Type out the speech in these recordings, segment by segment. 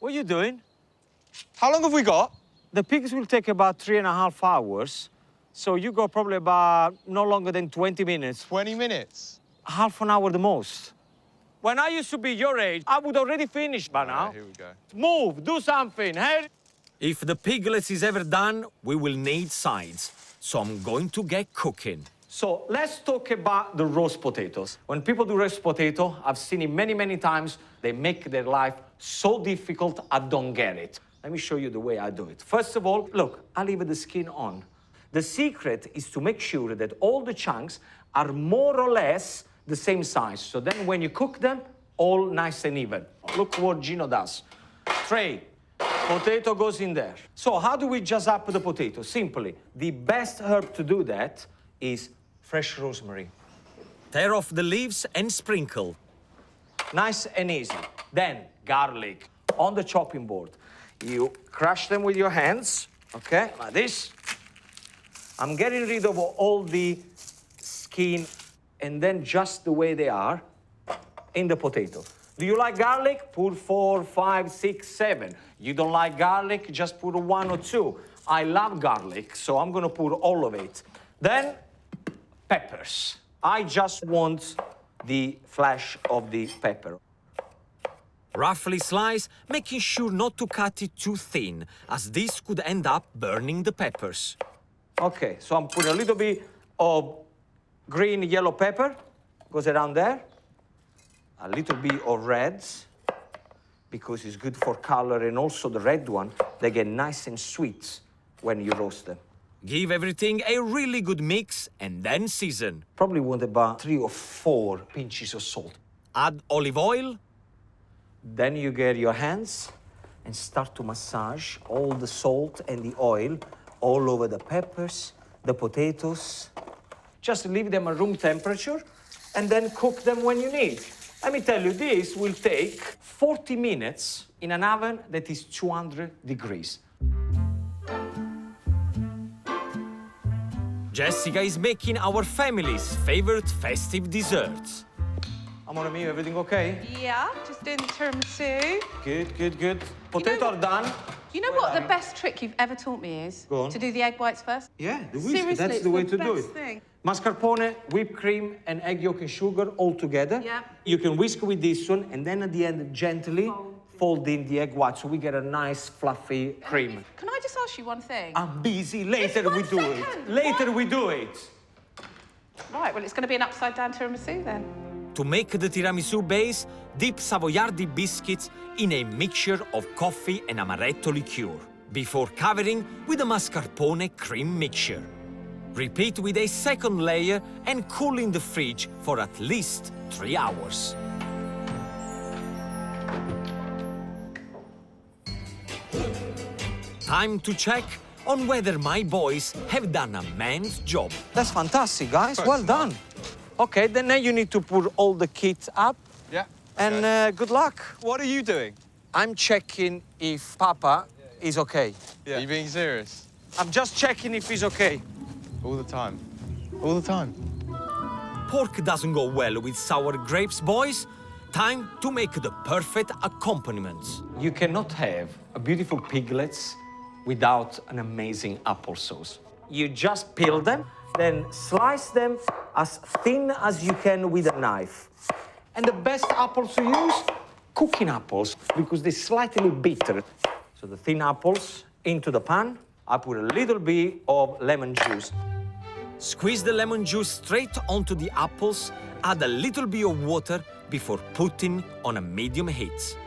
What are you doing? How long have we got? The pigs will take about 3.5 hours. So you got probably about no longer than 20 minutes. 20 minutes? Half an hour the most. When I used to be your age, I would already finish by now. Here we go. Move, do something, hey? If the piglets is ever done, we will need sides. So I'm going to get cooking. So let's talk about the roast potatoes. When people do roast potato, I've seen it many, many times. They make their life so difficult, I don't get it. Let me show you the way I do it. First of all, look, I leave the skin on. The secret is to make sure that all the chunks are more or less the same size. So then when you cook them, all nice and even. Look what Gino does. Tray, potato goes in there. So how do we jazz up the potato? Simply, the best herb to do that is fresh rosemary. Tear off the leaves and sprinkle. Nice and easy. Then garlic on the chopping board. You crush them with your hands, okay, like this. I'm getting rid of all the skin and then just the way they are in the potato. Do you like garlic? Put 4, 5, 6, 7. You don't like garlic? Just put 1 or 2. I love garlic, so I'm gonna put all of it. Then, peppers. I just want the flesh of the pepper. Roughly slice, making sure not to cut it too thin, as this could end up burning the peppers. Okay, so I'm putting a little bit of green yellow pepper, goes around there. A little bit of reds, because it's good for color, and also the red one, they get nice and sweet when you roast them. Give everything a really good mix and then season. Probably want about 3 or 4 pinches of salt. Add olive oil. Then you get your hands and start to massage all the salt and the oil all over the peppers, the potatoes. Just leave them at room temperature and then cook them when you need. Let me tell you, this will take 40 minutes in an oven that is 200 degrees. Jessica is making our family's favorite festive desserts. Amore mio, everything okay? Yeah, just doing the tiramisu. Good, good, good. Potato are done. You know what the best trick you've ever taught me is? Go on. To do the egg whites first. Yeah, the whisk. Seriously, That's it's the way the to do best it. thing. Mascarpone, whipped cream, and egg yolk and sugar all together. Yeah. You can whisk with this one, and then at the end, gently fold in the egg white, so we get a nice, fluffy cream. Can I just ask you one thing? I'm busy. Later Just we one do second. it. Later What? we do it. Right, well, it's going to be an upside-down tiramisu then. To make the tiramisu base, dip Savoiardi biscuits in a mixture of coffee and amaretto liqueur, before covering with a mascarpone cream mixture. Repeat with a second layer and cool in the fridge for at least 3 hours. Time to check on whether my boys have done a man's job. That's fantastic, guys. Well done. Okay, then now you need to put all the kit up. Yeah. And good luck. What are you doing? I'm checking if Papa is okay. Yeah. Are you being serious? I'm just checking if he's okay. All the time. All the time. Pork doesn't go well with sour grapes, boys. Time to make the perfect accompaniments. You cannot have a beautiful piglets without an amazing applesauce. You just peel them, then slice them as thin as you can with a knife. And the best apples to use, cooking apples, because they're slightly bitter. So the thin apples into the pan. I put a little bit of lemon juice. Squeeze the lemon juice straight onto the apples, add a little bit of water before putting on a medium heat.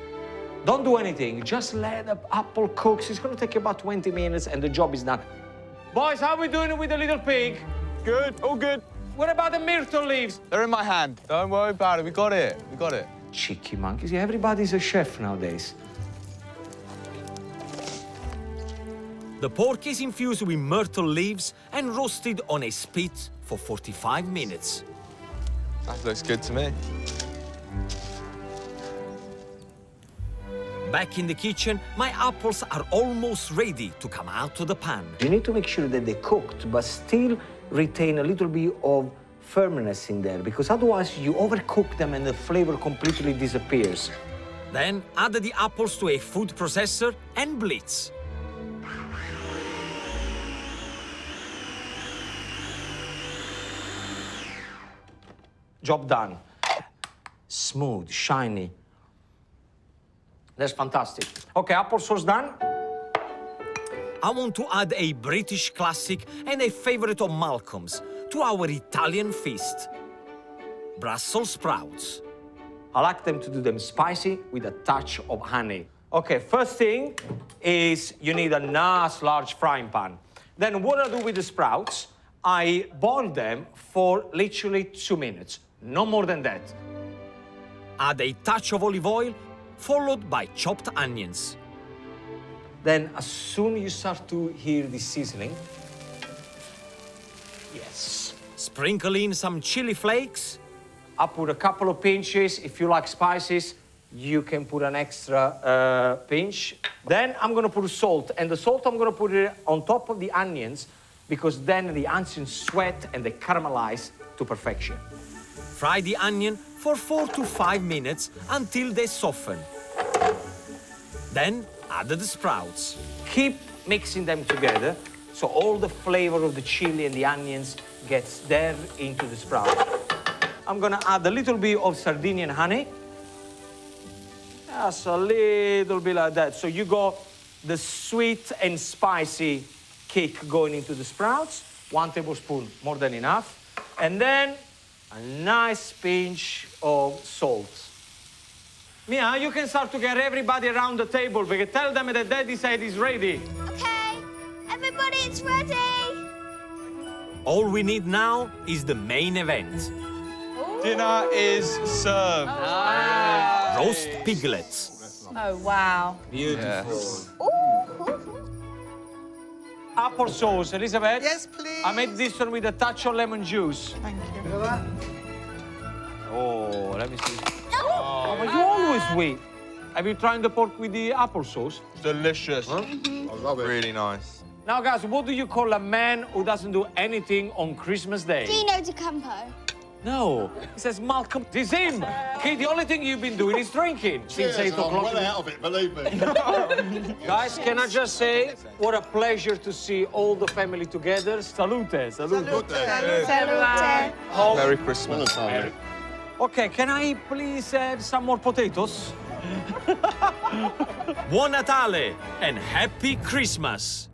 Don't do anything, just let the apple cook. It's gonna take about 20 minutes and the job is done. Boys, how are we doing with the little pig? Good, all good. What about the myrtle leaves? They're in my hand. Don't worry about it. We got it. We got it. Cheeky monkeys. Yeah, everybody's a chef nowadays. The pork is infused with myrtle leaves and roasted on a spit for 45 minutes. That looks good to me. Back in the kitchen, my apples are almost ready to come out of the pan. You need to make sure that they're cooked, but still retain a little bit of firmness in there, because otherwise you overcook them and the flavor completely disappears. Then add the apples to a food processor and blitz. Job done. Smooth, shiny. That's fantastic. Okay, applesauce done. I want to add a British classic and a favorite of Malcolm's to our Italian feast. Brussels sprouts. I like them to do them spicy with a touch of honey. Okay, first thing is you need a nice large frying pan. Then what I do with the sprouts, I boil them for literally 2 minutes, no more than that. Add a touch of olive oil, followed by chopped onions. Then as soon as you start to hear the sizzling, yes, Sprinkle in some chili flakes. I put a couple of pinches. If you like spices, you can put an extra pinch. Then I'm gonna put salt, and the salt I'm gonna put it on top of the onions because then the onions sweat and they caramelize to perfection. Fry the onion for 4 to 5 minutes until they soften. Then add the sprouts. Keep mixing them together so all the flavor of the chili and the onions gets there into the sprout. I'm gonna add a little bit of Sardinian honey. Just a little bit like that. So you got the sweet and spicy kick going into the sprouts. 1 tablespoon, more than enough. And then a nice pinch of salt. Mia, you can start to get everybody around the table because tell them that Daddy said he's ready. Okay, everybody, it's ready. All we need now is the main event. Dinner is served. Roast piglets. Oh, wow. Yes. Applesauce, Elizabeth? Yes, please. I made this one with a touch of lemon juice. Thank you. Oh, let me see. Oh, but you always wait. Have you tried the pork with the applesauce? Delicious. I love it. Really nice. Now, guys, what do you call a man who doesn't do anything on Christmas Day? Gino de Campo. No, he says Malcolm. It's him. Okay, the only thing you've been doing is drinking since Cheers, 8 and I'm o'clock. well out of it, believe me. Guys, can I just say, what a pleasure to see all the family together. Salute, salute. Good day. Salute. Oh, Merry Well Christmas. done. okay, can I please have some more potatoes? Buon Natale and Happy Christmas!